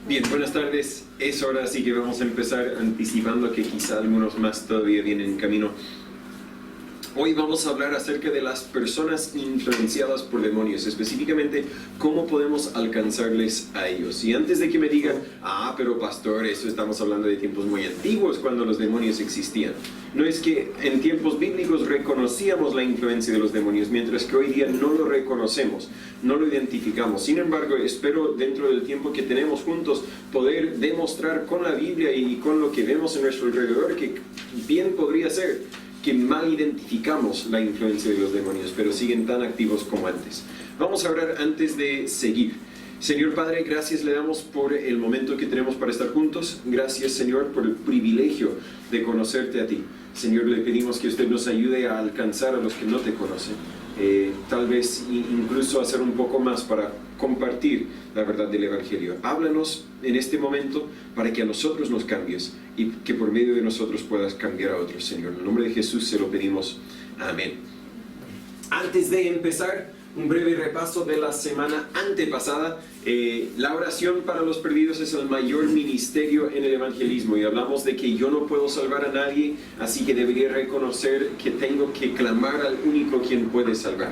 Bien, buenas tardes. Es hora, así que vamos a empezar anticipando que quizá algunos más todavía vienen en camino. Hoy vamos a hablar acerca de las personas influenciadas por demonios, específicamente cómo podemos alcanzarles a ellos. Y antes de que me digan, pero pastor, eso estamos hablando de tiempos muy antiguos cuando los demonios existían. No, es que en tiempos bíblicos reconocíamos la influencia de los demonios, mientras que hoy día no lo reconocemos, no lo identificamos. Sin embargo, espero dentro del tiempo que tenemos juntos poder demostrar con la Biblia y con lo que vemos en nuestro alrededor que bien podría ser que mal identificamos la influencia de los demonios, pero siguen tan activos como antes. Vamos a orar antes de seguir. Señor Padre, gracias le damos por el momento que tenemos para estar juntos. Gracias, Señor, por el privilegio de conocerte a ti. Señor, le pedimos que usted nos ayude a alcanzar a los que no te conocen. Tal vez incluso hacer un poco más para compartir la verdad del Evangelio. Háblanos en este momento para que a nosotros nos cambies y que por medio de nosotros puedas cambiar a otros, Señor. En el nombre de Jesús se lo pedimos. Amén. Antes de empezar, un breve repaso de la semana antepasada. La oración para los perdidos es el mayor ministerio en el evangelismo, y hablamos de que yo no puedo salvar a nadie, así que debería reconocer que tengo que clamar al único quien puede salvar.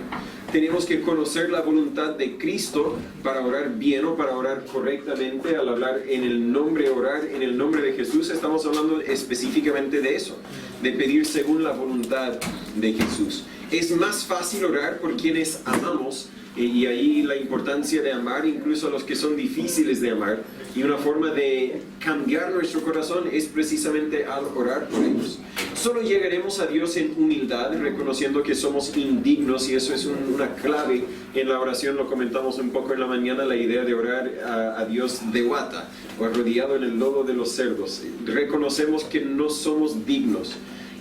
Tenemos que conocer la voluntad de Cristo para orar bien o para orar correctamente. Al hablar en el nombre, orar en el nombre de Jesús, estamos hablando específicamente de eso, de pedir según la voluntad de Jesús. Es más fácil orar por quienes amamos, y ahí la importancia de amar incluso a los que son difíciles de amar, y una forma de cambiar nuestro corazón es precisamente al orar por ellos. Solo llegaremos a Dios en humildad, reconociendo que somos indignos, y eso es una clave en la oración. Lo comentamos un poco en la mañana, la idea de orar a Dios de guata, o arrodillado en el lodo de los cerdos. Reconocemos que no somos dignos,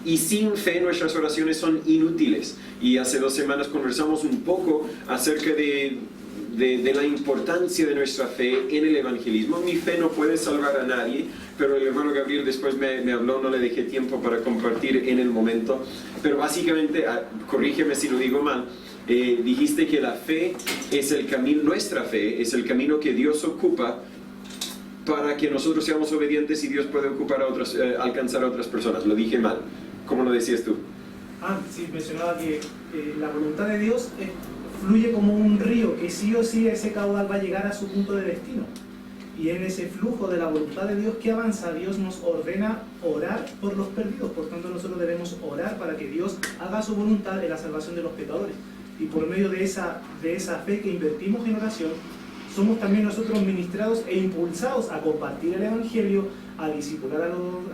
y sin fe nuestras oraciones son inútiles. Y hace 2 semanas conversamos un poco acerca de la importancia de nuestra fe en el evangelismo. Mi fe no puede salvar a nadie, pero el hermano Gabriel después me habló, no le dejé tiempo para compartir en el momento. Pero básicamente, corrígeme si lo digo mal, dijiste que la fe es el camino, nuestra fe es el camino que Dios ocupa para que nosotros seamos obedientes, y Dios puede ocupar a otros, alcanzar a otras personas. Lo dije mal. ¿Cómo lo decías tú? Sí, mencionaba que la voluntad de Dios fluye como un río, que sí o sí ese caudal va a llegar a su punto de destino. Y en ese flujo de la voluntad de Dios que avanza, Dios nos ordena orar por los perdidos. Por tanto, nosotros debemos orar para que Dios haga su voluntad en la salvación de los pecadores. Y por medio de esa fe que invertimos en oración, somos también nosotros ministrados e impulsados a compartir el Evangelio, a discipular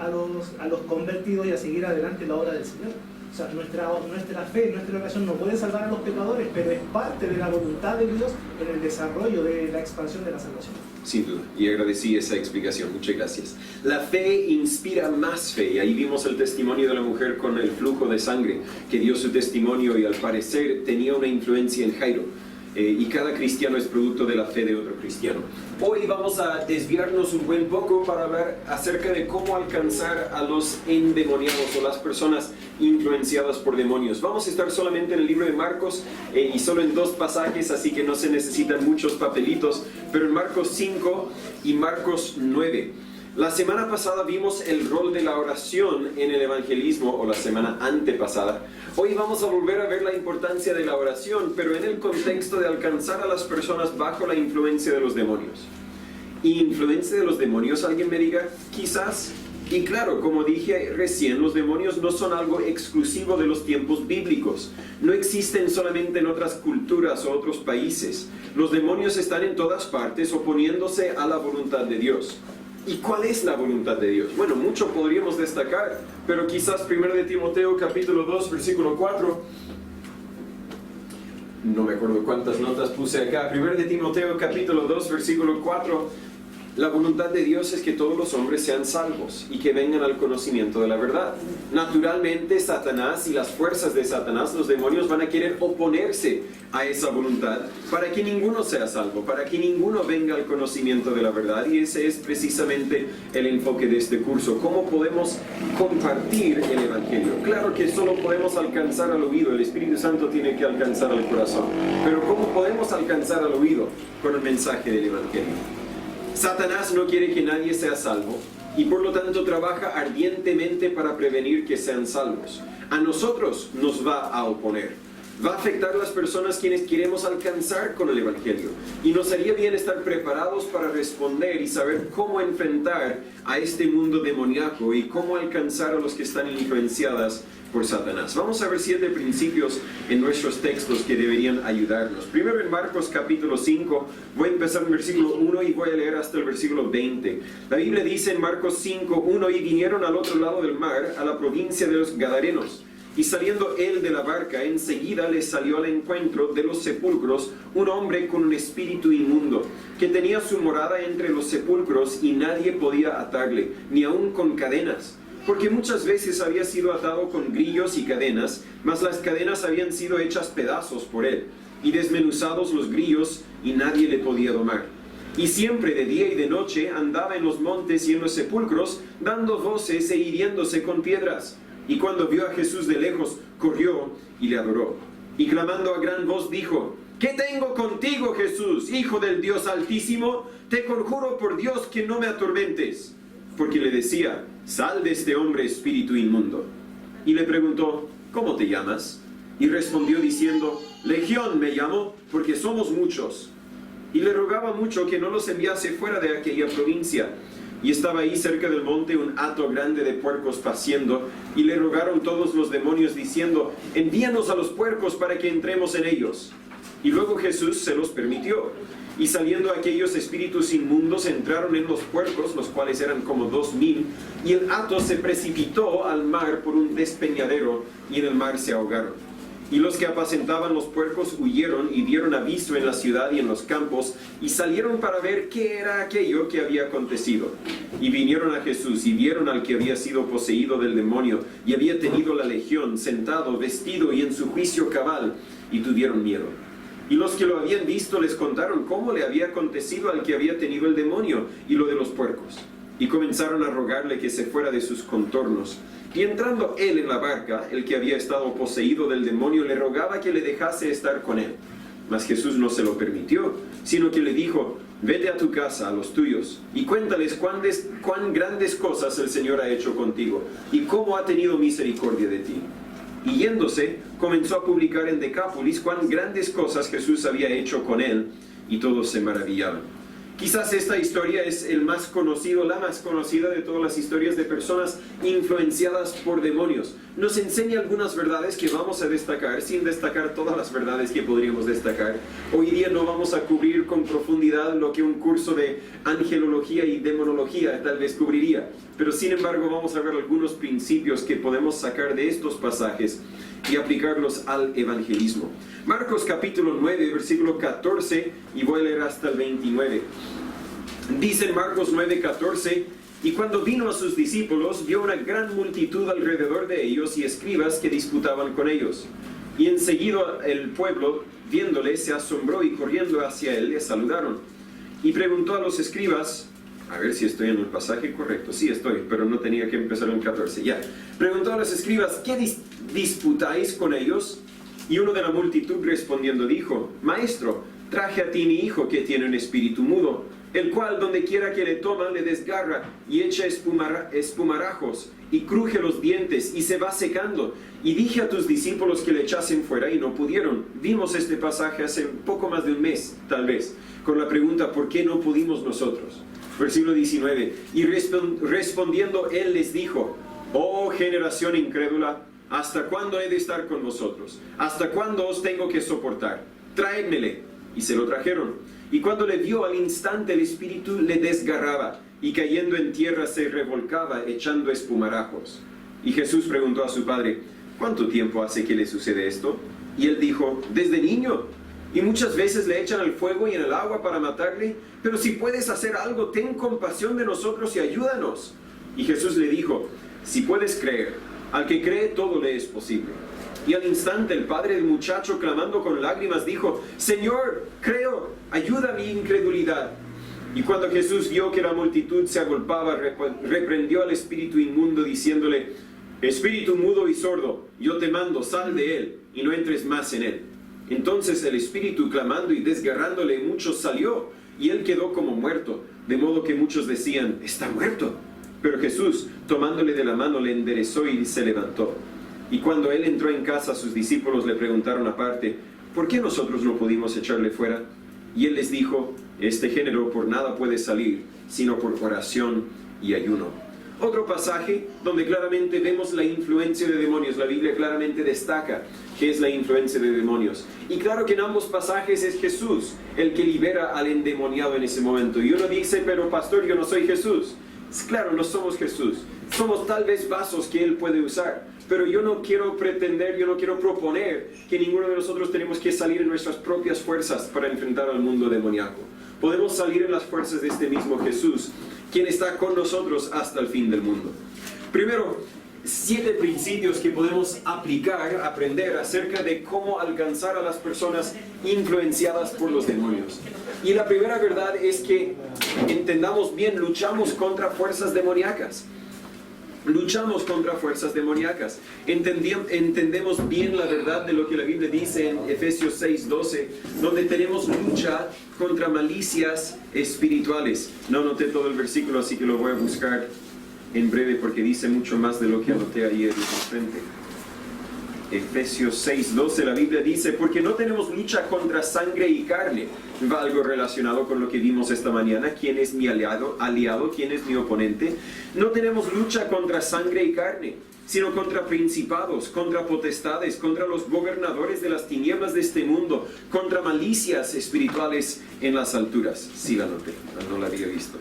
a los convertidos y a seguir adelante la obra del Señor. O sea, nuestra fe, nuestra oración no puede salvar a los pecadores, pero es parte de la voluntad de Dios en el desarrollo de la expansión de la salvación. Sin duda, y agradecí esa explicación, muchas gracias. La fe inspira más fe, y ahí vimos el testimonio de la mujer con el flujo de sangre, que dio su testimonio y al parecer tenía una influencia en Jairo. Y cada cristiano es producto de la fe de otro cristiano. Hoy vamos a desviarnos un buen poco para hablar acerca de cómo alcanzar a los endemoniados o las personas influenciadas por demonios. Vamos a estar solamente en el libro de Marcos, y solo en 2 pasajes, así que no se necesitan muchos papelitos, pero en Marcos 5 y Marcos 9. La semana pasada vimos el rol de la oración en el evangelismo, o la semana antepasada. Hoy vamos a volver a ver la importancia de la oración, pero en el contexto de alcanzar a las personas bajo la influencia de los demonios. ¿Influencia de los demonios? Alguien me diga, quizás. Y claro, como dije recién, los demonios no son algo exclusivo de los tiempos bíblicos. No existen solamente en otras culturas o otros países. Los demonios están en todas partes oponiéndose a la voluntad de Dios. ¿Y cuál es la voluntad de Dios? Bueno, mucho podríamos destacar, pero quizás 1 de Timoteo capítulo 2, versículo 4. No me acuerdo cuántas notas puse acá. 1 de Timoteo capítulo 2, versículo 4. La voluntad de Dios es que todos los hombres sean salvos y que vengan al conocimiento de la verdad. Naturalmente, Satanás y las fuerzas de Satanás, los demonios, van a querer oponerse a esa voluntad para que ninguno sea salvo, para que ninguno venga al conocimiento de la verdad. Y ese es precisamente el enfoque de este curso. ¿Cómo podemos compartir el Evangelio? Claro que solo podemos alcanzar al oído, el Espíritu Santo tiene que alcanzar al corazón. Pero ¿cómo podemos alcanzar al oído? Con el mensaje del Evangelio. Satanás no quiere que nadie sea salvo y por lo tanto trabaja ardientemente para prevenir que sean salvos. A nosotros nos va a oponer. Va a afectar a las personas quienes queremos alcanzar con el Evangelio. Y nos haría bien estar preparados para responder y saber cómo enfrentar a este mundo demoníaco y cómo alcanzar a los que están influenciadas por Satanás. Vamos a ver 7 principios en nuestros textos que deberían ayudarnos. Primero en Marcos capítulo 5, voy a empezar en el versículo 1 y voy a leer hasta el versículo 20. La Biblia dice en Marcos 5, 1, y vinieron al otro lado del mar, a la provincia de los Gadarenos. Y saliendo él de la barca, enseguida le salió al encuentro de los sepulcros un hombre con un espíritu inmundo, que tenía su morada entre los sepulcros y nadie podía atarle, ni aun con cadenas, porque muchas veces había sido atado con grillos y cadenas, mas las cadenas habían sido hechas pedazos por él, y desmenuzados los grillos, y nadie le podía domar. Y siempre de día y de noche andaba en los montes y en los sepulcros, dando voces e hiriéndose con piedras. Y cuando vio a Jesús de lejos, corrió y le adoró. Y clamando a gran voz dijo: ¿Qué tengo contigo, Jesús, Hijo del Dios Altísimo? Te conjuro por Dios que no me atormentes. Porque le decía: sal de este hombre, espíritu inmundo. Y le preguntó: ¿cómo te llamas? Y respondió diciendo: Legión me llamo, porque somos muchos. Y le rogaba mucho que no los enviase fuera de aquella provincia. Y estaba ahí cerca del monte un hato grande de puercos paciendo, y le rogaron todos los demonios diciendo: envíanos a los puercos para que entremos en ellos. Y luego Jesús se los permitió. Y saliendo aquellos espíritus inmundos entraron en los puercos, los cuales eran como 2000, y el hato se precipitó al mar por un despeñadero, y en el mar se ahogaron. Y los que apacentaban los puercos huyeron y dieron aviso en la ciudad y en los campos, y salieron para ver qué era aquello que había acontecido. Y vinieron a Jesús y vieron al que había sido poseído del demonio, y había tenido la legión, sentado, vestido y en su juicio cabal, y tuvieron miedo. Y los que lo habían visto les contaron cómo le había acontecido al que había tenido el demonio y lo de los puercos. Y comenzaron a rogarle que se fuera de sus contornos. Y entrando él en la barca, el que había estado poseído del demonio le rogaba que le dejase estar con él. Mas Jesús no se lo permitió, sino que le dijo: vete a tu casa, a los tuyos, y cuéntales cuán grandes cosas el Señor ha hecho contigo, y cómo ha tenido misericordia de ti. Y yéndose, comenzó a publicar en Decápolis cuán grandes cosas Jesús había hecho con él, y todos se maravillaban. Quizás esta historia es la más conocida de todas las historias de personas influenciadas por demonios. Nos enseña algunas verdades que vamos a destacar, sin destacar todas las verdades que podríamos destacar. Hoy día no vamos a cubrir con profundidad lo que un curso de angelología y demonología tal vez cubriría. Pero sin embargo vamos a ver algunos principios que podemos sacar de estos pasajes y aplicarlos al evangelismo. Marcos capítulo 9, versículo 14, y voy a leer hasta el 29. Dice en Marcos 9, 14: y cuando vino a sus discípulos, vio una gran multitud alrededor de ellos y escribas que disputaban con ellos. Y enseguida el pueblo, viéndole, se asombró y corriendo hacia él le saludaron. Y preguntó a los escribas, a ver si estoy en el pasaje correcto. Sí estoy, pero no tenía que empezar en el 14. Ya. Preguntó a los escribas: ¿qué disputáis con ellos? Y uno de la multitud respondiendo dijo: Maestro, traje a ti mi hijo que tiene un espíritu mudo, el cual donde quiera que le toma le desgarra y echa espumarajos y cruje los dientes y se va secando. Y dije a tus discípulos que le echasen fuera y no pudieron. Vimos este pasaje hace poco más de un mes, tal vez, con la pregunta: ¿por qué no pudimos nosotros? Versículo 19: y respondiendo él les dijo: oh generación incrédula, ¿hasta cuándo he de estar con vosotros? ¿Hasta cuándo os tengo que soportar? Traédmele. Y se lo trajeron. Y cuando le vio, al instante el espíritu le desgarraba, y cayendo en tierra se revolcaba, echando espumarajos. Y Jesús preguntó a su padre: ¿cuánto tiempo hace que le sucede esto? Y él dijo: desde niño. Y muchas veces le echan al fuego y en el agua para matarle. Pero si puedes hacer algo, ten compasión de nosotros y ayúdanos. Y Jesús le dijo: si puedes creer, al que cree todo le es posible. Y al instante el padre del muchacho, clamando con lágrimas, dijo: Señor, creo, ayuda a mi incredulidad. Y cuando Jesús vio que la multitud se agolpaba, reprendió al espíritu inmundo, diciéndole: espíritu mudo y sordo, yo te mando, sal de él, y no entres más en él. Entonces el espíritu, clamando y desgarrándole mucho, salió, y él quedó como muerto, de modo que muchos decían, está muerto. Pero Jesús, tomándole de la mano, le enderezó y se levantó. Y cuando él entró en casa, sus discípulos le preguntaron aparte, ¿por qué nosotros no pudimos echarle fuera? Y él les dijo, este género por nada puede salir, sino por oración y ayuno. Otro pasaje donde claramente vemos la influencia de demonios. La Biblia claramente destaca que es la influencia de demonios. Y claro que en ambos pasajes es Jesús el que libera al endemoniado en ese momento. Y uno dice, pero pastor, yo no soy Jesús. Claro, no somos Jesús. Somos tal vez vasos que Él puede usar. Pero yo no quiero pretender, yo no quiero proponer que ninguno de nosotros tenemos que salir en nuestras propias fuerzas para enfrentar al mundo demoníaco. Podemos salir en las fuerzas de este mismo Jesús, quien está con nosotros hasta el fin del mundo. Primero, 7 principios que podemos aplicar, aprender acerca de cómo alcanzar a las personas influenciadas por los demonios. Y la primera verdad es que entendamos bien, luchamos contra fuerzas demoníacas. Luchamos contra fuerzas demoníacas. Entendemos bien la verdad de lo que la Biblia dice en Efesios 6:12, donde tenemos lucha contra malicias espirituales. No anoté todo el versículo, así que lo voy a buscar en breve porque dice mucho más de lo que anoté ayer en frente. Efesios 6:12, la Biblia dice, porque no tenemos lucha contra sangre y carne. Va algo relacionado con lo que vimos esta mañana. ¿Quién es mi aliado? ¿Quién es mi oponente? No tenemos lucha contra sangre y carne, sino contra principados, contra potestades, contra los gobernadores de las tinieblas de este mundo, contra malicias espirituales en las alturas. Sí la noté, no la había visto.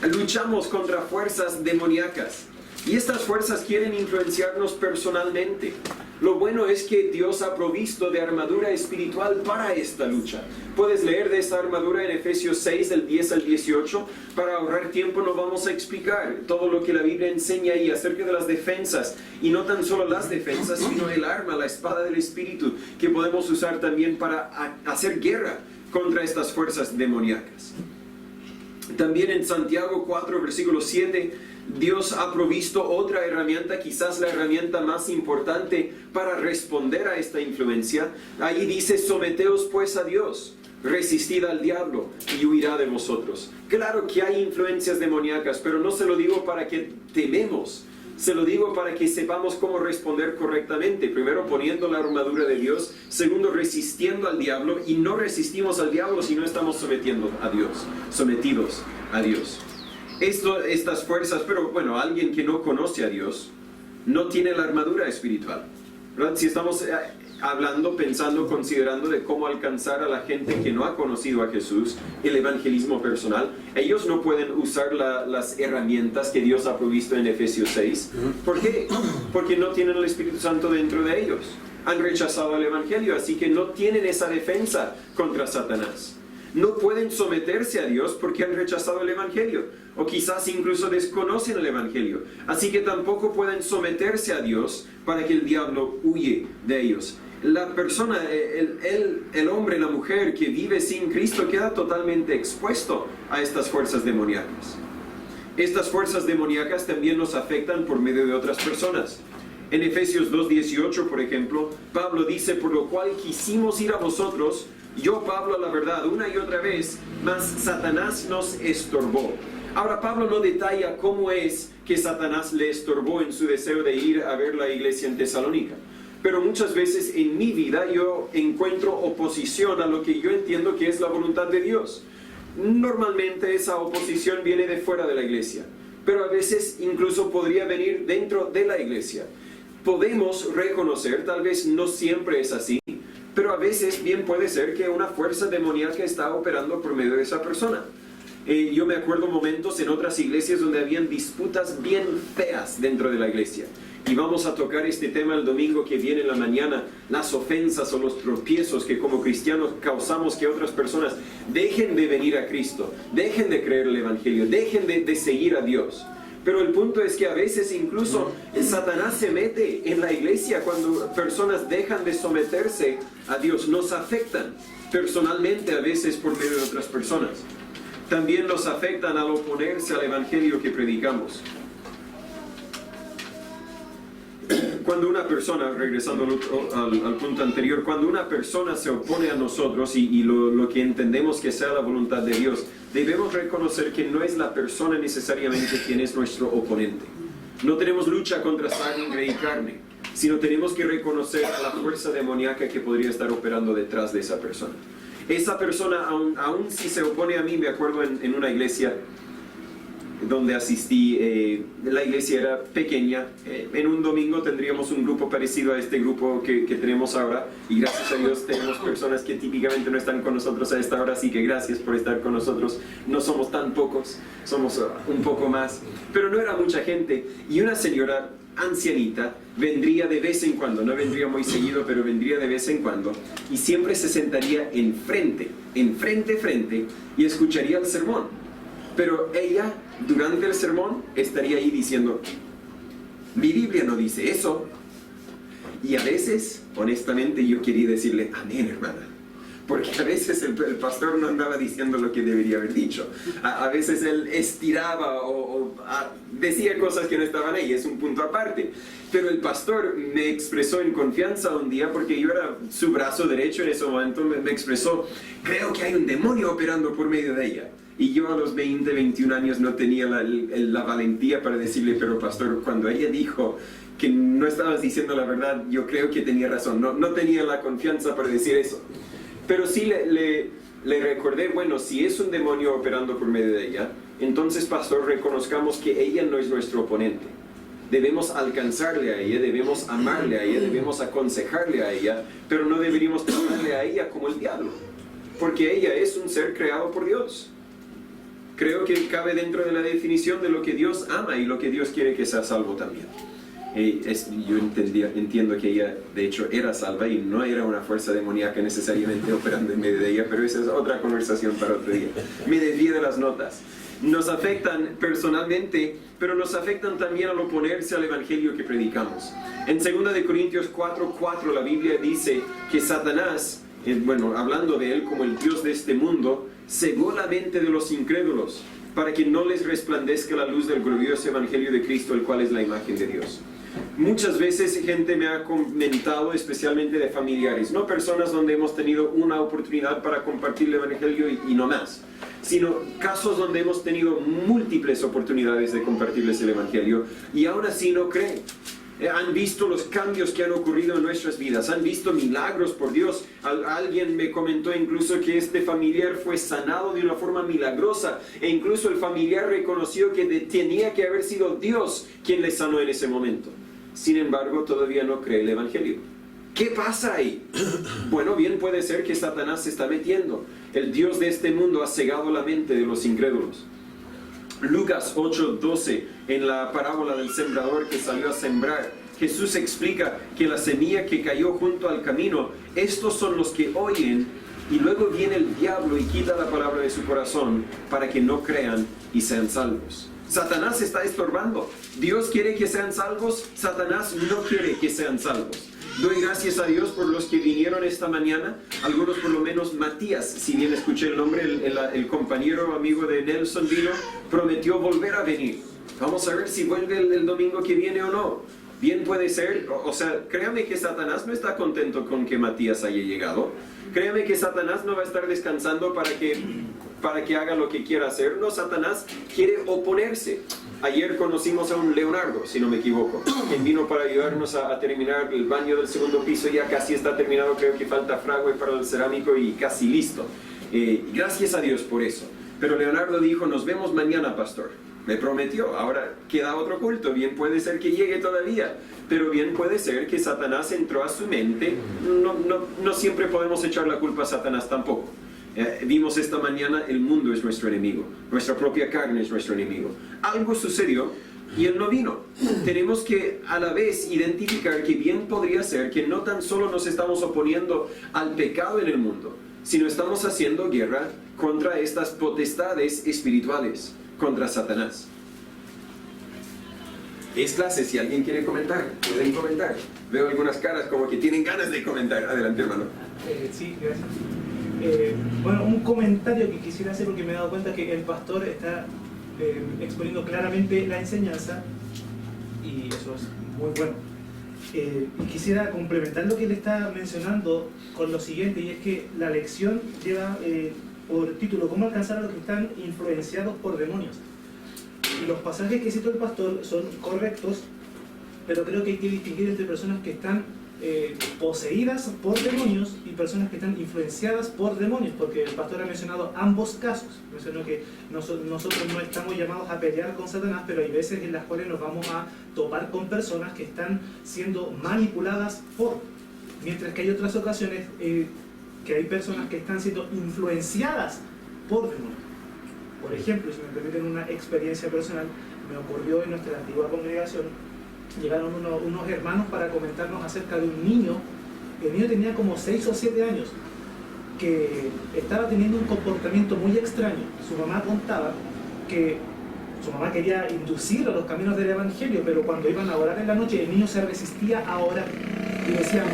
Luchamos contra fuerzas demoníacas. Y estas fuerzas quieren influenciarnos personalmente. Lo bueno es que Dios ha provisto de armadura espiritual para esta lucha. Puedes leer de esta armadura en Efesios 6, del 10 al 18. Para ahorrar tiempo no vamos a explicar todo lo que la Biblia enseña ahí acerca de las defensas. Y no tan solo las defensas, sino el arma, la espada del Espíritu, que podemos usar también para hacer guerra contra estas fuerzas demoníacas. También en Santiago 4, versículo 7, Dios ha provisto otra herramienta, quizás la herramienta más importante para responder a esta influencia. Ahí dice, someteos pues a Dios, resistid al diablo y huirá de vosotros. Claro que hay influencias demoníacas, pero no se lo digo para que tememos, se lo digo para que sepamos cómo responder correctamente. Primero, poniendo la armadura de Dios. Segundo, resistiendo al diablo. Y no resistimos al diablo si no estamos sometidos a Dios. Estas fuerzas, pero bueno, alguien que no conoce a Dios no tiene la armadura espiritual, ¿verdad? Si estamos pensando, considerando de cómo alcanzar a la gente que no ha conocido a Jesús, el evangelismo personal, ellos no pueden usar las herramientas que Dios ha provisto en Efesios 6. ¿Por qué? Porque no tienen el Espíritu Santo dentro de ellos. Han rechazado el evangelio, así que no tienen esa defensa contra Satanás. No pueden someterse a Dios porque han rechazado el evangelio, o quizás incluso desconocen el evangelio. Así que tampoco pueden someterse a Dios para que el diablo huye de ellos. La persona, el hombre, la mujer que vive sin Cristo queda totalmente expuesto a estas fuerzas demoníacas. Estas fuerzas demoníacas también nos afectan por medio de otras personas. En Efesios 2:18, por ejemplo, Pablo dice, por lo cual quisimos ir a vosotros, yo, Pablo, la verdad, una y otra vez, mas Satanás nos estorbó. Ahora, Pablo no detalla cómo es que Satanás le estorbó en su deseo de ir a ver la iglesia en Tesalónica. Pero muchas veces en mi vida yo encuentro oposición a lo que yo entiendo que es la voluntad de Dios. Normalmente esa oposición viene de fuera de la iglesia, pero a veces incluso podría venir dentro de la iglesia. Podemos reconocer, tal vez no siempre es así, pero a veces bien puede ser que una fuerza demoníaca está operando por medio de esa persona. Yo me acuerdo momentos en otras iglesias donde habían disputas bien feas dentro de la iglesia. Y vamos a tocar este tema el domingo que viene en la mañana, las ofensas o los tropiezos que como cristianos causamos que otras personas dejen de venir a Cristo, dejen de creer el evangelio, dejen de seguir a Dios. Pero el punto es que a veces incluso Satanás se mete en la iglesia cuando personas dejan de someterse a Dios. Nos afectan personalmente a veces por medio de otras personas. También nos afectan al oponerse al evangelio que predicamos. Cuando una persona, regresando al punto anterior, cuando una persona se opone a nosotros y lo que entendemos que sea la voluntad de Dios, debemos reconocer que no es la persona necesariamente quien es nuestro oponente. No tenemos lucha contra sangre y carne, sino tenemos que reconocer a la fuerza demoníaca que podría estar operando detrás de esa persona. Esa persona, aun si se opone a mí, me acuerdo en una iglesia donde asistí, la iglesia era pequeña, en un domingo tendríamos un grupo parecido a este grupo que tenemos ahora, y gracias a Dios tenemos personas que típicamente no están con nosotros a esta hora, así que gracias por estar con nosotros. No somos tan pocos, somos un poco más, pero no era mucha gente, y una señora ancianita vendría de vez en cuando, no vendría muy seguido, pero vendría de vez en cuando, y siempre se sentaría frente, y escucharía el sermón. Pero ella, durante el sermón, estaría ahí diciendo, mi Biblia no dice eso. Y a veces, honestamente, yo quería decirle, amén, hermana. Porque a veces el pastor no andaba diciendo lo que debería haber dicho. A veces él estiraba o decía cosas que no estaban ahí, es un punto aparte. Pero el pastor me expresó en confianza un día, porque yo era su brazo derecho en ese momento, me expresó, creo que hay un demonio operando por medio de ella. Y yo a los 20, 21 años no tenía la valentía para decirle, pero pastor, cuando ella dijo que no estabas diciendo la verdad, yo creo que tenía razón. No tenía la confianza para decir eso. Pero sí le recordé, bueno, si es un demonio operando por medio de ella, entonces, pastor, reconozcamos que ella no es nuestro oponente. Debemos alcanzarle a ella, debemos amarle a ella, debemos aconsejarle a ella, pero no deberíamos tratarle a ella como el diablo, porque ella es un ser creado por Dios. Creo que cabe dentro de la definición de lo que Dios ama y lo que Dios quiere que sea salvo también. Yo entiendo que ella, de hecho, era salva y no era una fuerza demoníaca necesariamente operando en medio de ella, pero esa es otra conversación para otro día. Me desvío de las notas. Nos afectan personalmente, pero nos afectan también al oponerse al evangelio que predicamos. En 2 de Corintios 4:4 la Biblia dice que Satanás, hablando de él como el Dios de este mundo, cegó la mente de los incrédulos para que no les resplandezca la luz del glorioso evangelio de Cristo, el cual es la imagen de Dios. Muchas veces gente me ha comentado, especialmente de familiares, no personas donde hemos tenido una oportunidad para compartir el evangelio y no más, sino casos donde hemos tenido múltiples oportunidades de compartirles el evangelio y aún así no creen. Han visto los cambios que han ocurrido en nuestras vidas, han visto milagros por Dios. Alguien me comentó incluso que este familiar fue sanado de una forma milagrosa, e incluso el familiar reconoció que tenía que haber sido Dios quien le sanó en ese momento. Sin embargo, todavía no cree el evangelio. ¿Qué pasa ahí? Bueno, bien puede ser que Satanás se está metiendo. El Dios de este mundo ha cegado la mente de los incrédulos. Lucas 8:12, en la parábola del sembrador que salió a sembrar, Jesús explica que la semilla que cayó junto al camino, estos son los que oyen, y luego viene el diablo y quita la palabra de su corazón para que no crean y sean salvos. Satanás está estorbando. Dios quiere que sean salvos, Satanás no quiere que sean salvos. Doy gracias a Dios por los que vinieron esta mañana, algunos por lo menos. Matías, si bien escuché el nombre, el compañero amigo de Nelson vino, prometió volver a venir. Vamos a ver si vuelve el domingo que viene o no. Bien puede ser, o sea, créame que Satanás no está contento con que Matías haya llegado. Créame que Satanás no va a estar descansando para que haga lo que quiera hacer. No, Satanás quiere oponerse. Ayer conocimos a un Leonardo, si no me equivoco, quien vino para ayudarnos a terminar el baño del segundo piso. Ya casi está terminado, creo que falta fragüe para el cerámico y casi listo. Gracias a Dios por eso. Pero Leonardo dijo, nos vemos mañana, pastor. Me prometió. Ahora queda otro culto. Bien puede ser que llegue todavía, pero bien puede ser que Satanás entró a su mente. No siempre podemos echar la culpa a Satanás tampoco. Vimos esta mañana, el mundo es nuestro enemigo, nuestra propia carne es nuestro enemigo. Algo sucedió y él no vino. Tenemos que a la vez identificar que bien podría ser que no tan solo nos estamos oponiendo al pecado en el mundo, sino estamos haciendo guerra contra estas potestades espirituales, contra Satanás. Es clase, si alguien quiere comentar, pueden comentar. Veo algunas caras como que tienen ganas de comentar. Adelante, hermano. Sí, gracias. Un comentario que quisiera hacer, porque me he dado cuenta que el pastor está exponiendo claramente la enseñanza, y eso es muy bueno. Y quisiera complementar lo que él está mencionando con lo siguiente, y es que la lección lleva por título ¿Cómo alcanzar a los que están influenciados por demonios? Y los pasajes que citó el pastor son correctos, pero creo que hay que distinguir entre personas que están poseídas por demonios y personas que están influenciadas por demonios, porque el pastor ha mencionado ambos casos. Mencionó que nosotros no estamos llamados a pelear con Satanás, pero hay veces en las cuales nos vamos a topar con personas que están siendo manipuladas por, mientras que hay otras ocasiones que hay personas que están siendo influenciadas por demonios. Por ejemplo, si me permiten una experiencia personal, me ocurrió en nuestra antigua congregación. Llegaron unos hermanos para comentarnos acerca de un niño. El niño tenía como 6 o 7 años, que estaba teniendo un comportamiento muy extraño. Su mamá contaba que su mamá quería inducirlo a los caminos del Evangelio, pero cuando iban a orar en la noche, el niño se resistía a orar. Y decían,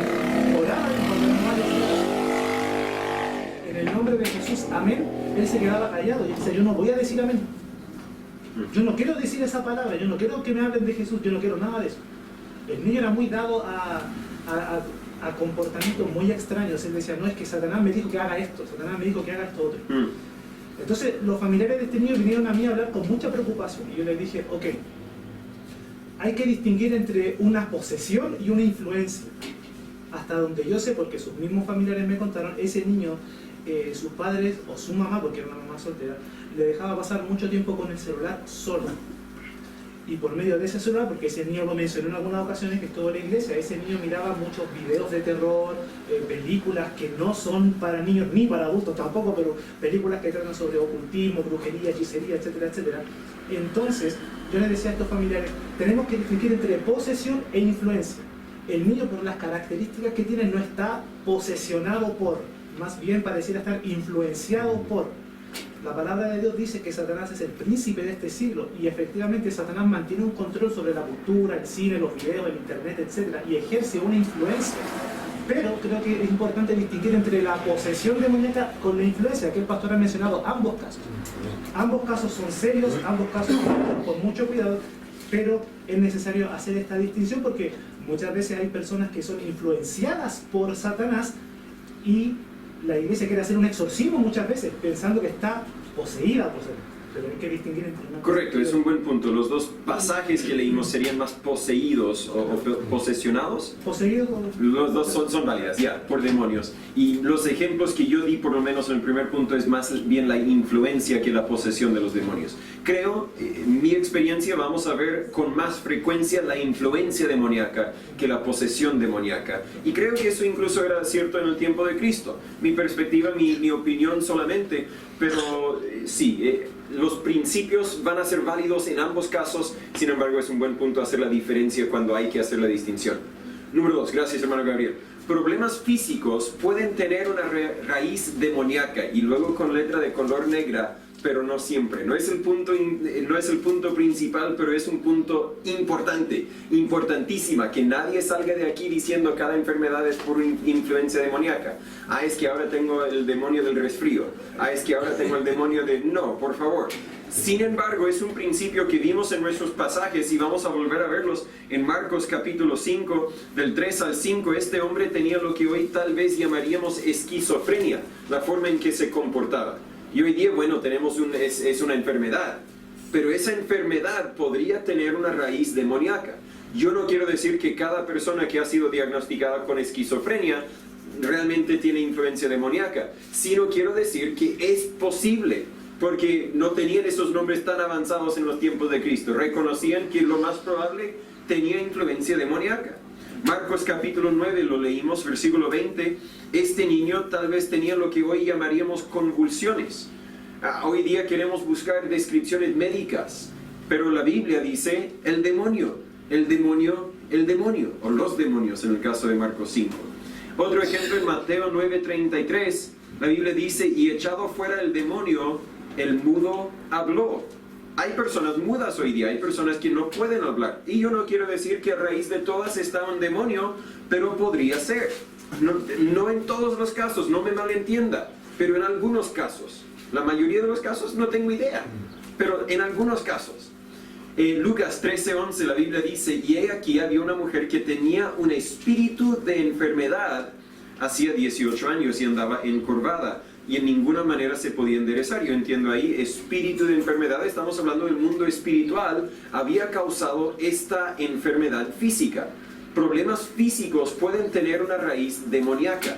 oraban, y cuando la mamá decía, en el nombre de Jesús, amén, él se quedaba callado y decía, yo no voy a decir amén. Yo no quiero decir esa palabra, yo no quiero que me hablen de Jesús, yo no quiero nada de eso. El niño era muy dado a comportamientos muy extraños. Él decía, no, es que Satanás me dijo que haga esto, Satanás me dijo que haga esto otro. Entonces los familiares de este niño vinieron a mí a hablar con mucha preocupación y yo les dije, ok, hay que distinguir entre una posesión y una influencia. Hasta donde yo sé, porque sus mismos familiares me contaron, ese niño, sus padres o su mamá, porque era una mamá soltera, le dejaba pasar mucho tiempo con el celular solo. Y por medio de ese celular, porque ese niño lo mencionó en algunas ocasiones que estuvo en la iglesia, ese niño miraba muchos videos de terror, películas que no son para niños ni para adultos tampoco, pero películas que tratan sobre ocultismo, brujería, hechicería, etcétera, etcétera. Entonces, yo les decía a estos familiares, tenemos que distinguir entre posesión e influencia. El niño, por las características que tiene, no está posesionado por, más bien pareciera estar influenciado por. La palabra de Dios dice que Satanás es el príncipe de este siglo, y efectivamente Satanás mantiene un control sobre la cultura, el cine, los videos, el internet, etc. y ejerce una influencia. Pero creo que es importante distinguir entre la posesión demoníaca con la influencia, que el pastor ha mencionado ambos casos. Ambos casos son serios, ambos casos con mucho cuidado, pero es necesario hacer esta distinción porque muchas veces hay personas que son influenciadas por Satanás y la iglesia quiere hacer un exorcismo muchas veces pensando que está poseída por Satanás. Pero hay que distinguir entre una. Correcto, es un buen punto. Los dos pasajes que leímos serían más poseídos o posesionados. Poseídos. Los dos son válidas, ya, por demonios. Y los ejemplos que yo di, por lo menos en el primer punto, es más bien la influencia que la posesión de los demonios. Creo, en mi experiencia, vamos a ver con más frecuencia la influencia demoníaca que la posesión demoníaca. Y creo que eso incluso era cierto en el tiempo de Cristo. Mi perspectiva, mi opinión solamente, pero sí, los principios van a ser válidos en ambos casos. Sin embargo, es un buen punto hacer la diferencia cuando hay que hacer la distinción. Número 2, gracias hermano Gabriel. Problemas físicos pueden tener una raíz demoníaca y luego con letra de color negra, pero no siempre. No es el punto principal, pero es un punto importante, importantísima, que nadie salga de aquí diciendo cada enfermedad es por influencia demoníaca. Ah, es que ahora tengo el demonio del resfrío. Ah, es que ahora tengo el demonio de... No, por favor. Sin embargo, es un principio que vimos en nuestros pasajes y vamos a volver a verlos en Marcos capítulo 5, del 3 al 5. Este hombre tenía lo que hoy tal vez llamaríamos esquizofrenia, la forma en que se comportaba. Y hoy día, bueno, tenemos es una enfermedad, pero esa enfermedad podría tener una raíz demoníaca. Yo no quiero decir que cada persona que ha sido diagnosticada con esquizofrenia realmente tiene influencia demoníaca, sino quiero decir que es posible, porque no tenían esos nombres tan avanzados en los tiempos de Cristo. Reconocían que lo más probable tenía influencia demoníaca. Marcos capítulo 9, lo leímos, versículo 20. Este niño tal vez tenía lo que hoy llamaríamos convulsiones. Hoy día queremos buscar descripciones médicas, pero la Biblia dice el demonio, o los demonios en el caso de Marcos 5. Otro ejemplo en Mateo 9:33, la Biblia dice, y echado fuera el demonio, el mudo habló. Hay personas mudas hoy día, hay personas que no pueden hablar. Y yo no quiero decir que a raíz de todas está un demonio, pero podría ser. No en todos los casos, no me malentienda, pero en algunos casos. La mayoría de los casos no tengo idea, pero en algunos casos. Lucas 13:11, la Biblia dice, y he aquí había una mujer que tenía un espíritu de enfermedad hacía 18 años y andaba encorvada y en ninguna manera se podía enderezar. Yo entiendo ahí, espíritu de enfermedad, estamos hablando del mundo espiritual, había causado esta enfermedad física. Problemas físicos pueden tener una raíz demoníaca.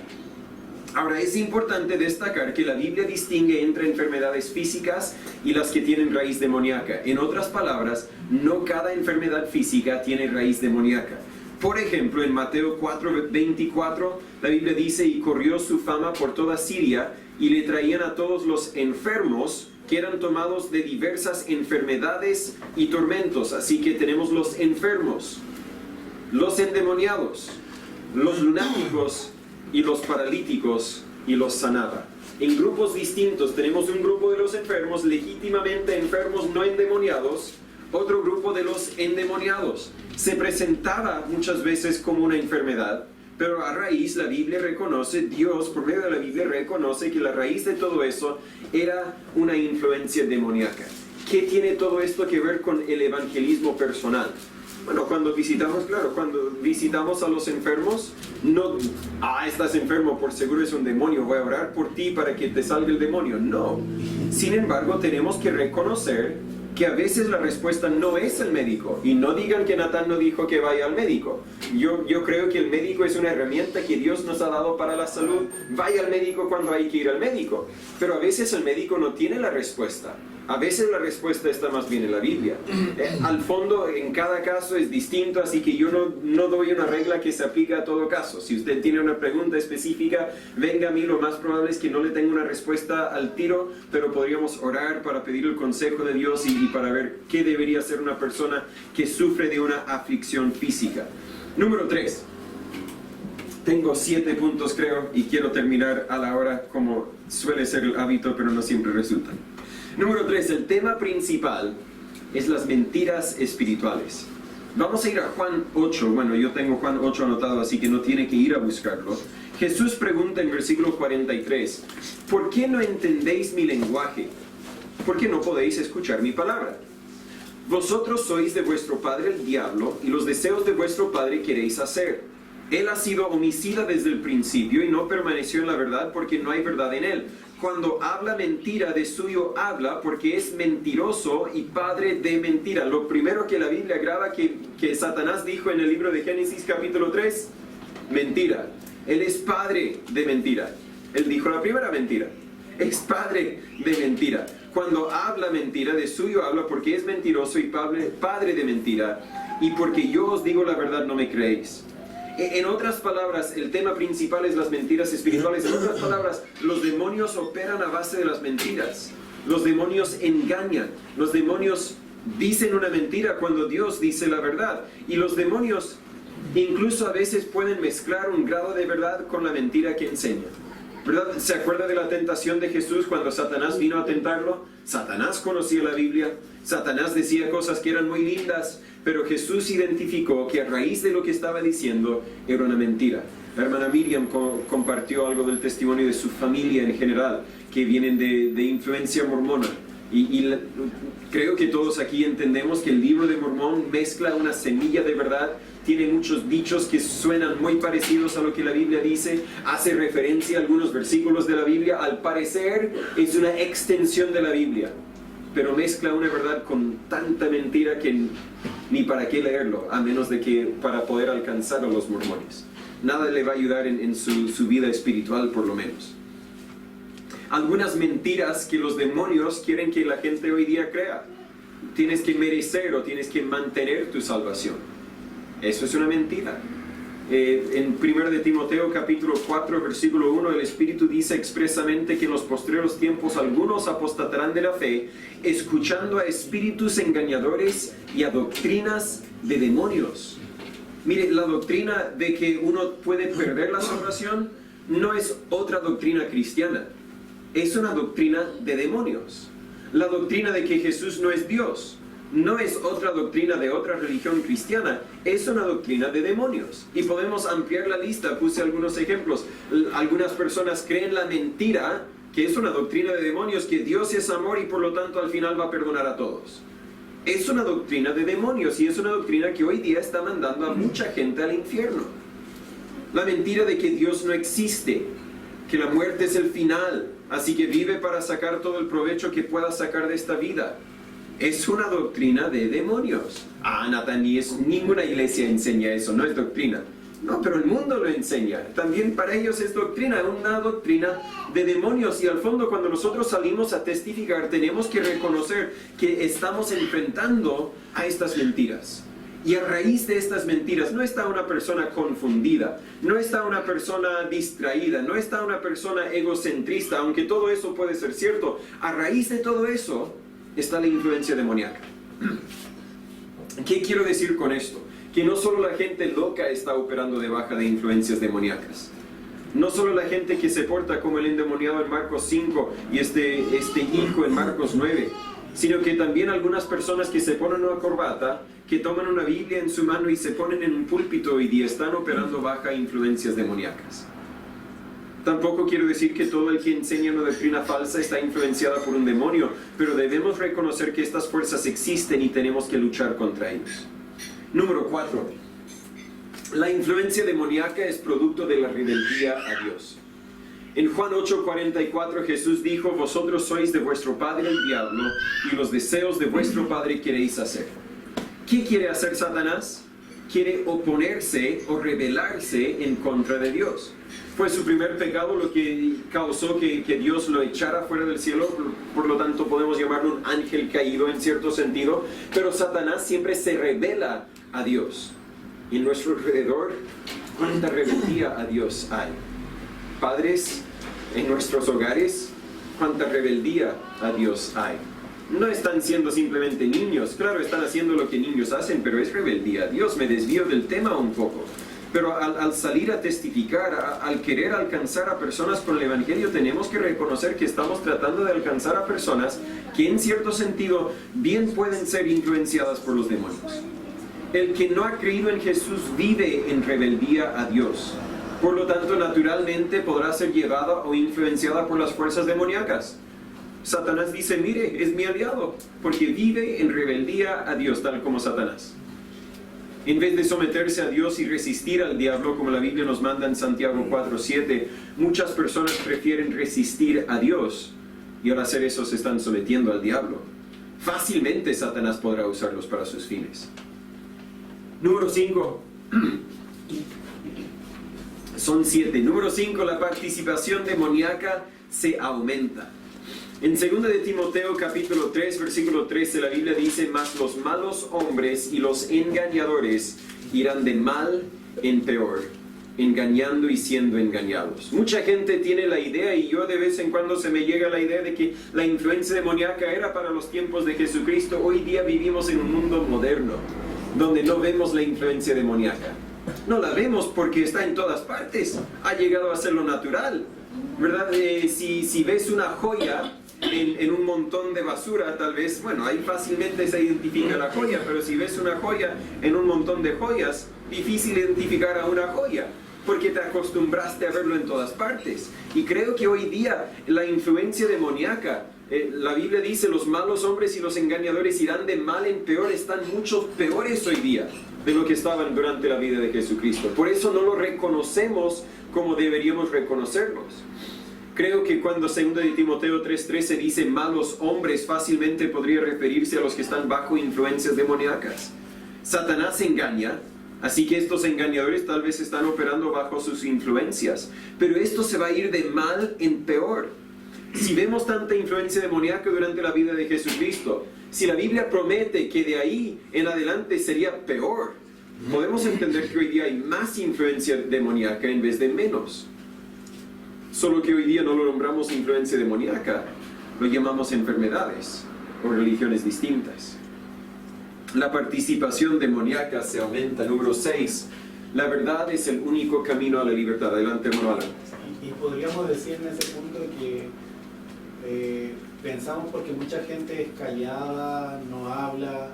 Ahora, es importante destacar que la Biblia distingue entre enfermedades físicas y las que tienen raíz demoníaca. En otras palabras, no cada enfermedad física tiene raíz demoníaca. Por ejemplo, en Mateo 4:24, la Biblia dice, y corrió su fama por toda Siria, y le traían a todos los enfermos que eran tomados de diversas enfermedades y tormentos. Así que tenemos los enfermos, los endemoniados, los lunáticos y los paralíticos, y los sanaba. En grupos distintos tenemos un grupo de los enfermos, legítimamente enfermos no endemoniados, otro grupo de los endemoniados. Se presentaba muchas veces como una enfermedad, pero a raíz la Biblia reconoce, Dios por medio de la Biblia reconoce que la raíz de todo eso era una influencia demoníaca. ¿Qué tiene todo esto que ver con el evangelismo personal? Bueno, cuando visitamos a los enfermos, no, estás enfermo, por seguro es un demonio, voy a orar por ti para que te salga el demonio. No. Sin embargo, tenemos que reconocer que a veces la respuesta no es el médico. Y no digan que Natán no dijo que vaya al médico. Yo creo que el médico es una herramienta que Dios nos ha dado para la salud. Vaya al médico cuando hay que ir al médico. Pero a veces el médico no tiene la respuesta. A veces la respuesta está más bien en la Biblia. Al fondo, en cada caso es distinto, así que yo no doy una regla que se aplica a todo caso. Si usted tiene una pregunta específica, venga a mí, lo más probable es que no le tenga una respuesta al tiro, pero podríamos orar para pedir el consejo de Dios y para ver qué debería hacer una persona que sufre de una aflicción física. Número 3. Tengo 7 puntos, creo, y quiero terminar a la hora como suele ser el hábito, pero no siempre resulta. Número 3, el tema principal es las mentiras espirituales. Vamos a ir a Juan 8. Bueno, yo tengo Juan 8 anotado, así que no tiene que ir a buscarlo. Jesús pregunta en versículo 43, ¿por qué no entendéis mi lenguaje? ¿Por qué no podéis escuchar mi palabra? Vosotros sois de vuestro padre el diablo, y los deseos de vuestro padre queréis hacer. Él ha sido homicida desde el principio y no permaneció en la verdad porque no hay verdad en él. Cuando habla mentira, de suyo habla porque es mentiroso y padre de mentira. Lo primero que la Biblia graba que Satanás dijo en el libro de Génesis capítulo 3, mentira. Él es padre de mentira. Él dijo la primera mentira. Es padre de mentira. Cuando habla mentira, de suyo habla porque es mentiroso y padre de mentira. Y porque yo os digo la verdad, no me creéis. En otras palabras, el tema principal es las mentiras espirituales. En otras palabras, los demonios operan a base de las mentiras. Los demonios engañan. Los demonios dicen una mentira cuando Dios dice la verdad. Y los demonios incluso a veces pueden mezclar un grado de verdad con la mentira que enseñan. ¿Verdad? ¿Se acuerda de la tentación de Jesús cuando Satanás vino a tentarlo? Satanás conocía la Biblia, Satanás decía cosas que eran muy lindas, pero Jesús identificó que a raíz de lo que estaba diciendo era una mentira. La hermana Miriam compartió algo del testimonio de su familia en general, que vienen de influencia mormona. Creo que todos aquí entendemos que el libro de Mormón mezcla una semilla de verdad, tiene muchos dichos que suenan muy parecidos a lo que la Biblia dice, hace referencia a algunos versículos de la Biblia, al parecer es una extensión de la Biblia, pero mezcla una verdad con tanta mentira que ni para qué leerlo, a menos de que para poder alcanzar a los mormones. Nada le va a ayudar en su vida espiritual, por lo menos. Algunas mentiras que los demonios quieren que la gente hoy día crea. Tienes que merecer o tienes que mantener tu salvación. Eso es una mentira. En 1 de Timoteo capítulo 4 versículo 1 el Espíritu dice expresamente que en los postreros tiempos algunos apostatarán de la fe, escuchando a espíritus engañadores y a doctrinas de demonios. Mire, la doctrina de que uno puede perder la salvación no es otra doctrina cristiana. Es una doctrina de demonios. La doctrina de que Jesús no es Dios no es otra doctrina de otra religión cristiana, es una doctrina de demonios. Y podemos ampliar la lista, puse algunos ejemplos. Algunas personas creen la mentira, que es una doctrina de demonios, que Dios es amor y por lo tanto al final va a perdonar a todos. Es una doctrina de demonios y es una doctrina que hoy día está mandando a mucha gente al infierno. La mentira de que Dios no existe, que la muerte es el final, así que vive para sacar todo el provecho que pueda sacar de esta vida. Es una doctrina de demonios. Nathan, ninguna iglesia enseña eso, no es doctrina. No, pero el mundo lo enseña. También para ellos es doctrina, una doctrina de demonios. Y al fondo, cuando nosotros salimos a testificar, tenemos que reconocer que estamos enfrentando a estas mentiras. Y a raíz de estas mentiras no está una persona confundida, no está una persona distraída, no está una persona egocentrista, aunque todo eso puede ser cierto. A raíz de todo eso está la influencia demoníaca. ¿Qué quiero decir con esto? Que no solo la gente loca está operando debajo de influencias demoníacas. No solo la gente que se porta como el endemoniado en Marcos 5 y este hijo en Marcos 9, sino que también algunas personas que se ponen una corbata, que toman una Biblia en su mano y se ponen en un púlpito hoy día, están operando bajo influencias demoníacas. Tampoco quiero decir que todo el que enseña una doctrina falsa está influenciada por un demonio, pero debemos reconocer que estas fuerzas existen y tenemos que luchar contra ellos. Número 4. La influencia demoníaca es producto de la rebeldía a Dios. En Juan 8:44 Jesús dijo: vosotros sois de vuestro padre el diablo, y los deseos de vuestro padre queréis hacer. ¿Qué quiere hacer Satanás? Quiere oponerse o rebelarse en contra de Dios. Fue su primer pecado lo que causó que Dios lo echara fuera del cielo, por lo tanto podemos llamarlo un ángel caído en cierto sentido, pero Satanás siempre se rebela a Dios. Y en nuestro alrededor, ¿cuánta rebeldía a Dios hay? Padres, en nuestros hogares, ¿cuánta rebeldía a Dios hay? No están siendo simplemente niños, claro, están haciendo lo que niños hacen, pero es rebeldía a Dios. Me desvío del tema un poco. Pero al salir a testificar, al querer alcanzar a personas con el Evangelio, tenemos que reconocer que estamos tratando de alcanzar a personas que en cierto sentido bien pueden ser influenciadas por los demonios. El que no ha creído en Jesús vive en rebeldía a Dios. Por lo tanto, naturalmente podrá ser llevada o influenciada por las fuerzas demoníacas. Satanás dice: mire, es mi aliado, porque vive en rebeldía a Dios, tal como Satanás. En vez de someterse a Dios y resistir al diablo, como la Biblia nos manda en Santiago 4:7, muchas personas prefieren resistir a Dios, y al hacer eso se están sometiendo al diablo. Fácilmente Satanás podrá usarlos para sus fines. Número 5. Son 7. Número 5, la participación demoníaca se aumenta. En 2 de Timoteo capítulo 3, versículo 13, la Biblia dice: mas los malos hombres y los engañadores irán de mal en peor, engañando y siendo engañados. Mucha gente tiene la idea, y yo de vez en cuando se me llega la idea, de que la influencia demoníaca era para los tiempos de Jesucristo. Hoy día vivimos en un mundo moderno, donde no vemos la influencia demoníaca. No la vemos porque está en todas partes. Ha llegado a ser lo natural, ¿verdad? Si ves una joya en un montón de basura, tal vez, bueno, ahí fácilmente se identifica la joya, pero si ves una joya en un montón de joyas, difícil identificar a una joya, porque te acostumbraste a verlo en todas partes. Y creo que hoy día la influencia demoníaca, la Biblia dice: los malos hombres y los engañadores irán de mal en peor. Están mucho peores hoy día de lo que estaban durante la vida de Jesucristo. Por eso no lo reconocemos como deberíamos reconocerlos. Creo que cuando 2 de Timoteo 3:13 dice malos hombres, fácilmente podría referirse a los que están bajo influencias demoníacas. Satanás engaña, así que estos engañadores tal vez están operando bajo sus influencias. Pero esto se va a ir de mal en peor. Si vemos tanta influencia demoníaca durante la vida de Jesucristo, si la Biblia promete que de ahí en adelante sería peor, podemos entender que hoy día hay más influencia demoníaca en vez de menos. Solo que hoy día no lo nombramos influencia demoníaca, lo llamamos enfermedades o religiones distintas. La participación demoníaca se aumenta. Número 6, la verdad es el único camino a la libertad. Adelante, hermano Alan. Y podríamos decir en ese punto que pensamos, porque mucha gente es callada, no habla,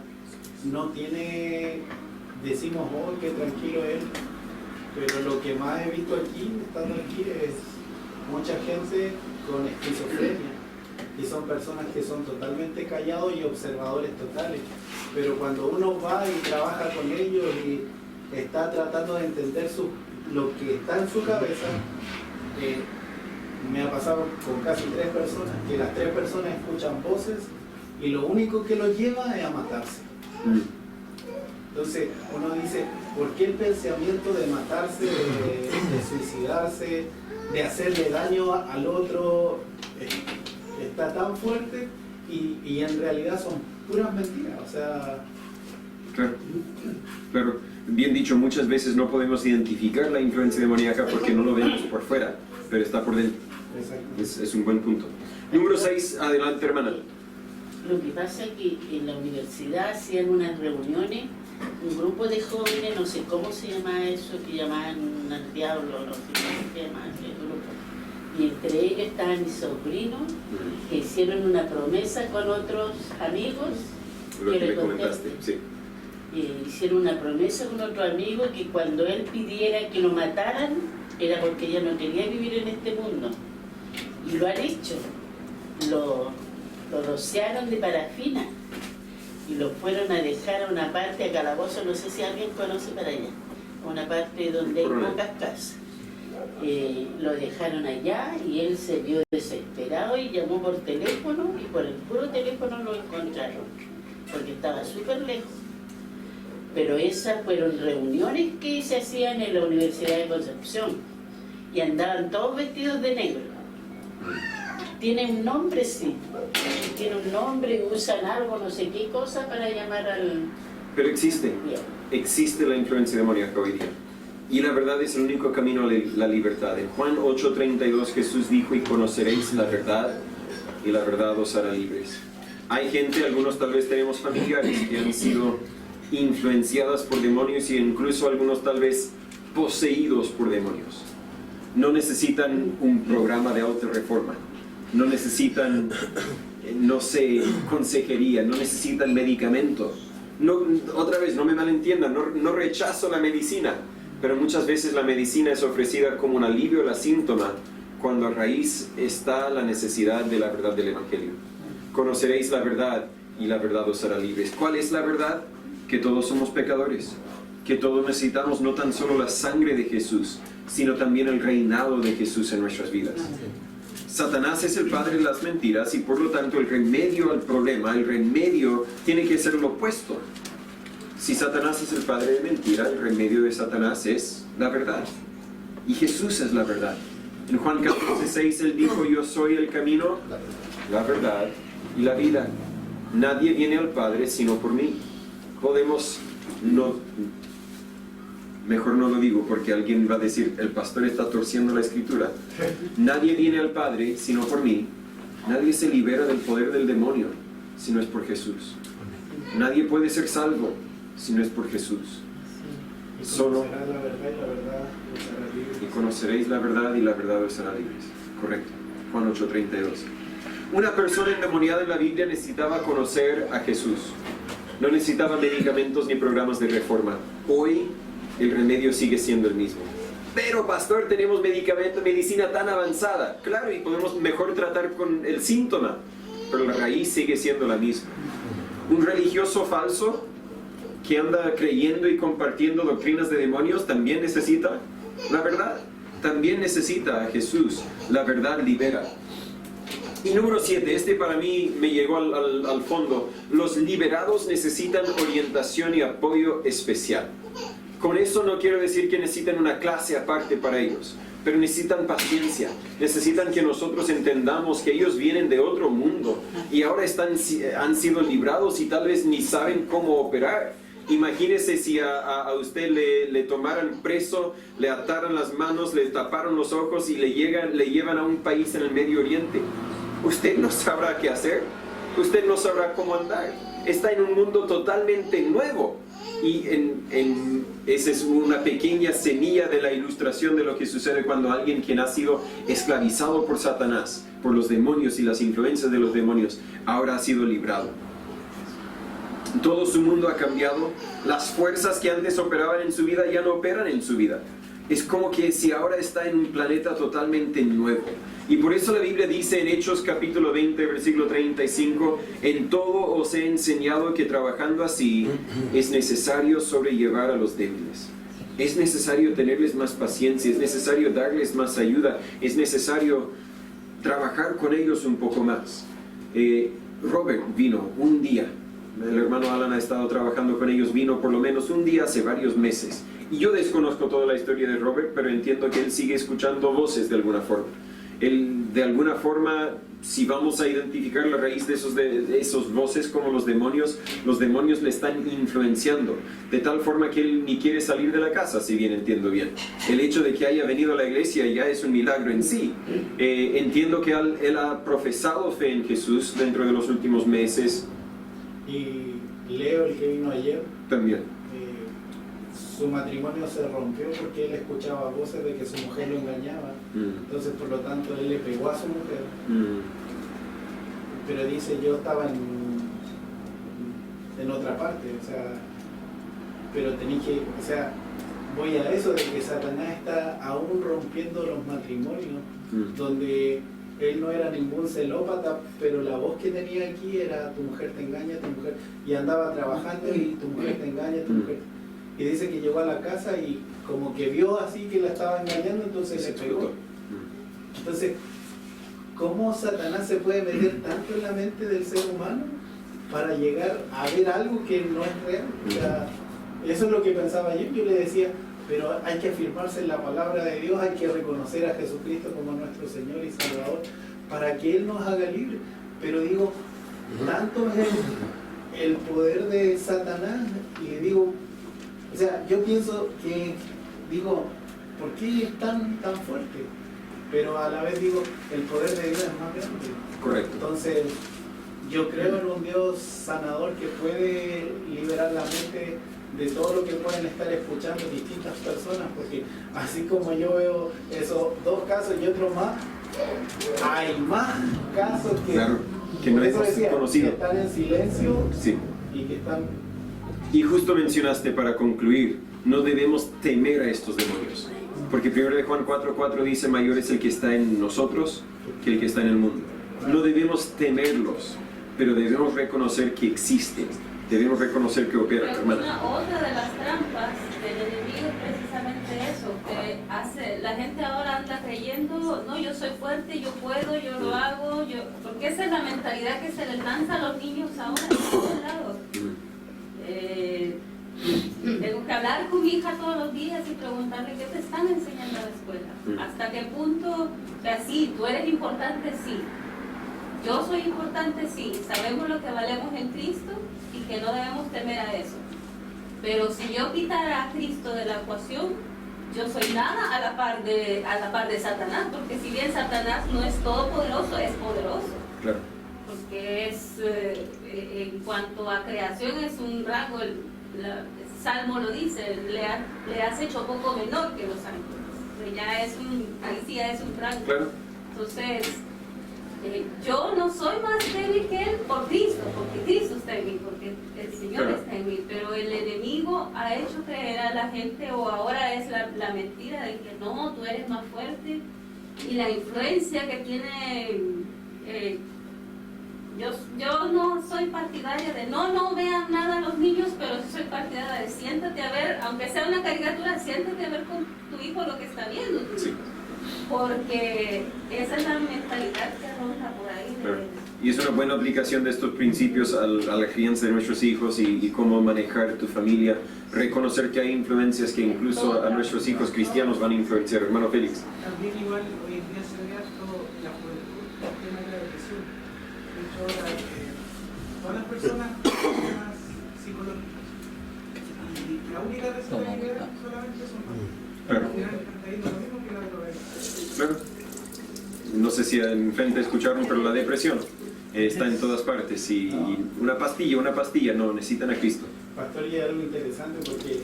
no tiene, decimos: oh, qué tranquilo él, pero lo que más he visto aquí, estando aquí, es mucha gente con esquizofrenia, y son personas que son totalmente callados y observadores totales. Pero cuando uno va y trabaja con ellos y está tratando de entender lo que está en su cabeza, me ha pasado con casi 3 personas, que las 3 personas escuchan voces y lo único que los lleva es a matarse. Entonces uno dice, ¿por qué el pensamiento de matarse, de suicidarse, de hacerle daño al otro está tan fuerte y en realidad son puras mentiras? O sea... Claro, bien dicho, muchas veces no podemos identificar la influencia demoníaca porque no lo vemos por fuera, pero está por dentro. Es un buen punto. Número 6, adelante, hermana. Lo que pasa es que en la universidad hacían unas reuniones, un grupo de jóvenes, no sé cómo se llama eso, que llamaban al diablo, no sé cómo se llama ese grupo. Y entre ellos estaba mi sobrino, que hicieron una promesa con otros amigos. Lo que me comentaste, sí. Hicieron una promesa con otro amigo que cuando él pidiera que lo mataran, era porque ella no quería vivir en este mundo. Y lo han hecho. Lo rociaron de parafina y lo fueron a dejar a una parte, a Calabozo, no sé si alguien conoce para allá, a una parte donde hay pocas casas. Lo dejaron allá y él se vio desesperado y llamó por teléfono y por el puro teléfono lo encontraron, porque estaba súper lejos. Pero esas fueron reuniones que se hacían en la Universidad de Concepción y andaban todos vestidos de negro. Tiene un nombre, sí. Tiene un nombre, usan algo, no sé qué cosa para llamar al... Pero existe la influencia demoníaca hoy día. Y la verdad es el único camino a la libertad. En Juan 8:32 Jesús dijo, y conoceréis la verdad, y la verdad os hará libres. Hay gente, algunos tal vez tenemos familiares que han sido influenciadas por demonios y incluso algunos tal vez poseídos por demonios. No necesitan un programa de autorreforma. No necesitan, no sé, consejería, no necesitan medicamento. No, otra vez, no me malentiendan, no rechazo la medicina, pero muchas veces la medicina es ofrecida como un alivio a la síntoma, cuando a raíz está la necesidad de la verdad del Evangelio. Conoceréis la verdad y la verdad os hará libres. ¿Cuál es la verdad? Que todos somos pecadores, que todos necesitamos no tan solo la sangre de Jesús, sino también el reinado de Jesús en nuestras vidas. Satanás es el padre de las mentiras y por lo tanto el remedio al problema, el remedio tiene que ser lo opuesto. Si Satanás es el padre de mentira, el remedio de Satanás es la verdad. Y Jesús es la verdad. En Juan 14:6 él dijo, yo soy el camino, la verdad y la vida. Nadie viene al Padre sino por mí. Mejor no lo digo porque alguien va a decir, el pastor está torciendo la escritura. Nadie viene al Padre sino por mí. Nadie se libera del poder del demonio si no es por Jesús. Nadie puede ser salvo si no es por Jesús. Solo y conoceréis la verdad y la verdad os hará libres. Correcto. Juan 8:32. Una persona endemoniada en la Biblia necesitaba conocer a Jesús. No necesitaba medicamentos ni programas de reforma. Hoy el remedio sigue siendo el mismo. Pero pastor, tenemos medicina tan avanzada. Claro, y podemos mejor tratar con el síntoma, pero la raíz sigue siendo la misma. Un religioso falso que anda creyendo y compartiendo doctrinas de demonios también necesita la verdad. También necesita a Jesús. La verdad libera. Y número 7, este para mí me llegó al fondo. Los liberados necesitan orientación y apoyo especial. Con eso no quiero decir que necesitan una clase aparte para ellos, pero necesitan paciencia, necesitan que nosotros entendamos que ellos vienen de otro mundo y ahora han sido librados y tal vez ni saben cómo operar. Imagínese si a usted le tomaran preso, le ataran las manos, le taparon los ojos y le llevan a un país en el Medio Oriente. Usted no sabrá qué hacer, usted no sabrá cómo andar. Está en un mundo totalmente nuevo. Y esa es una pequeña semilla de la ilustración de lo que sucede cuando alguien quien ha sido esclavizado por Satanás, por los demonios y las influencias de los demonios, ahora ha sido librado. Todo su mundo ha cambiado. Las fuerzas que antes operaban en su vida ya no operan en su vida. Es como que si ahora está en un planeta totalmente nuevo. Y por eso la Biblia dice en Hechos capítulo 20, versículo 35, en todo os he enseñado que trabajando así es necesario sobrellevar a los débiles. Es necesario tenerles más paciencia, es necesario darles más ayuda, es necesario trabajar con ellos un poco más. Robert vino un día, el hermano Alan ha estado trabajando con ellos, vino por lo menos un día hace varios meses. Y yo desconozco toda la historia de Robert, pero entiendo que él sigue escuchando voces de alguna forma. Él, de alguna forma, si vamos a identificar la raíz de esos voces como los demonios le están influenciando, de tal forma que él ni quiere salir de la casa, si bien entiendo bien. El hecho de que haya venido a la iglesia ya es un milagro en sí. Entiendo que él ha profesado fe en Jesús dentro de los últimos meses. Y Leo, el que vino ayer, También. su matrimonio se rompió porque él escuchaba voces de que su mujer lo engañaba. Entonces, por lo tanto, él le pegó a su mujer. Pero dice, yo estaba en otra parte, o sea, pero tenéis que, o sea, voy a eso de que Satanás está aún rompiendo los matrimonios, donde él no era ningún celópata, pero la voz que tenía aquí era tu mujer te engaña, tu mujer, y andaba trabajando y tu mujer te engaña, tu mujer. Y dice que llegó a la casa y como que vio así que la estaba engañando, entonces le pegó. Entonces, ¿cómo Satanás se puede meter tanto en la mente del ser humano para llegar a ver algo que no es real? O sea, eso es lo que pensaba yo le decía, pero hay que afirmarse en la palabra de Dios, hay que reconocer a Jesucristo como nuestro Señor y Salvador para que Él nos haga libres. Pero digo, tanto es el poder de Satanás, y digo, o sea, yo pienso que, digo, ¿por qué es tan fuerte? Pero a la vez digo, el poder de Dios es más grande. Correcto. Entonces, yo creo en un Dios sanador que puede liberar la mente de todo lo que pueden estar escuchando distintas personas, porque así como yo veo esos 2 casos y otros más, hay más casos que, claro, que no hemos conocido, que están en silencio, sí, y que están... Y justo mencionaste, para concluir, no debemos temer a estos demonios, porque 1 de Juan 4:4 dice, mayor es el que está en nosotros que el que está en el mundo. No debemos temerlos, pero debemos reconocer que existen, debemos reconocer que operan, hermana. Otra de las trampas del enemigo es precisamente eso, que hace, la gente ahora anda creyendo, no, yo soy fuerte, yo puedo, yo lo hago, porque esa es la mentalidad que se les lanza a los niños ahora en todos lados. Tengo que hablar con mi hija todos los días y preguntarle qué te están enseñando en la escuela, hasta qué punto, o sea, sí, tú eres importante, sí, yo soy importante, sí, sabemos lo que valemos en Cristo y que no debemos temer a eso, pero si yo quitara a Cristo de la ecuación, yo soy nada a la par de Satanás, porque si bien Satanás no es todopoderoso, es poderoso. Claro. Porque es, en cuanto a creación, es un rango, el Salmo lo dice, le has hecho poco menor que los ángeles. Ya es ahí sí ya es un rango. Claro. Entonces, yo no soy más débil que él por Cristo, porque Cristo está en mí, porque el Señor está en mí, pero el enemigo ha hecho creer a la gente, o ahora es la mentira de que no, tú eres más fuerte, y la influencia que tiene... Yo no soy partidaria de no vean nada a los niños, pero sí soy partidaria de siéntate a ver, aunque sea una caricatura, siéntate a ver con tu hijo lo que está viendo tu hijo. Porque esa es la mentalidad que ronda por ahí. Claro. Y es una buena aplicación de estos principios a la crianza de nuestros hijos y cómo manejar tu familia, reconocer que hay influencias que incluso a nuestros hijos cristianos van a influenciar. Hermano Félix. También igual hoy en día se ve harto la juventud, el tema de la depresión. De hecho, todas las personas tienen problemas psicológicos. Y la única receta que queda solamente son pastillas. Claro. Al final están cayendo lo mismo que la droga. Claro. No sé si enfrente escucharon, pero la depresión está en todas partes y una pastilla, no, necesitan a Cristo. Pastor, y algo interesante porque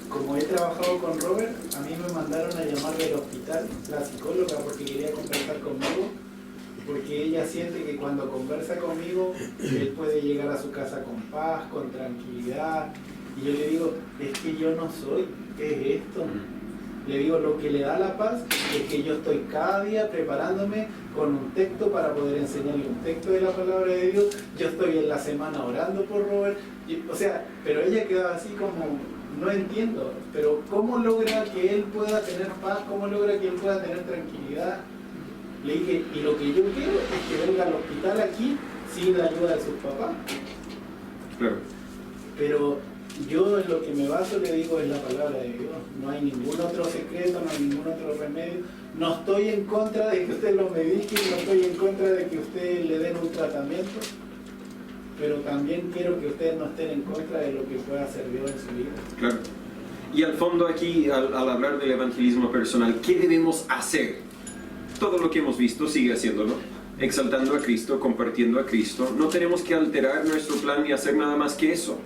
como he trabajado con Robert, a mí me mandaron a llamar del hospital la psicóloga porque quería conversar conmigo, porque ella siente que cuando conversa conmigo, él puede llegar a su casa con paz, con tranquilidad, Y yo le digo, es que yo no soy, ¿qué es esto? Le digo, lo que le da la paz es que yo estoy cada día preparándome con un texto para poder enseñarle un texto de la palabra de Dios. Yo estoy en la semana orando por Robert. O sea, pero ella quedaba así como, no entiendo, pero ¿cómo logra que él pueda tener paz? ¿Cómo logra que él pueda tener tranquilidad? Le dije, y lo que yo quiero es que venga al hospital aquí sin la ayuda de sus papás. Claro. Pero yo en lo que me baso, le digo, es la palabra de Dios. No hay ningún otro secreto, no hay ningún otro remedio. No estoy en contra de que usted lo medique, no estoy en contra de que usted le den un tratamiento, pero también quiero que ustedes no estén en contra de lo que pueda hacer Dios en su vida. Claro. Y al fondo aquí, al hablar del evangelismo personal, ¿qué debemos hacer? Todo lo que hemos visto sigue haciéndolo, exaltando a Cristo, compartiendo a Cristo. No tenemos que alterar nuestro plan ni hacer nada más que eso.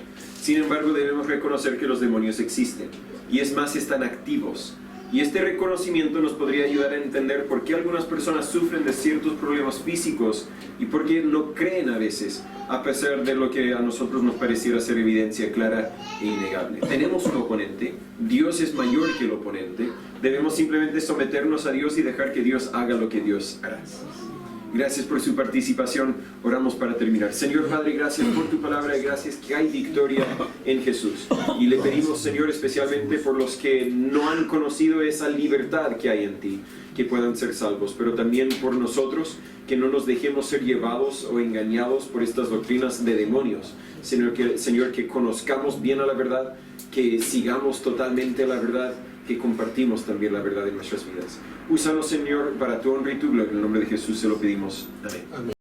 Sin embargo, debemos reconocer que los demonios existen, y es más, están activos. Y este reconocimiento nos podría ayudar a entender por qué algunas personas sufren de ciertos problemas físicos y por qué no creen a veces, a pesar de lo que a nosotros nos pareciera ser evidencia clara e innegable. Tenemos un oponente, Dios es mayor que el oponente, debemos simplemente someternos a Dios y dejar que Dios haga lo que Dios hará. Gracias por su participación. Oramos para terminar. Señor Padre, gracias por tu palabra y gracias que hay victoria en Jesús. Y le pedimos, Señor, especialmente por los que no han conocido esa libertad que hay en ti, que puedan ser salvos, pero también por nosotros, que no nos dejemos ser llevados o engañados por estas doctrinas de demonios, sino que, Señor, que conozcamos bien a la verdad, que sigamos totalmente la verdad, que compartimos también la verdad en nuestras vidas. Úsanos, Señor, para tu honra y tu gloria. En el nombre de Jesús se lo pedimos. Amén.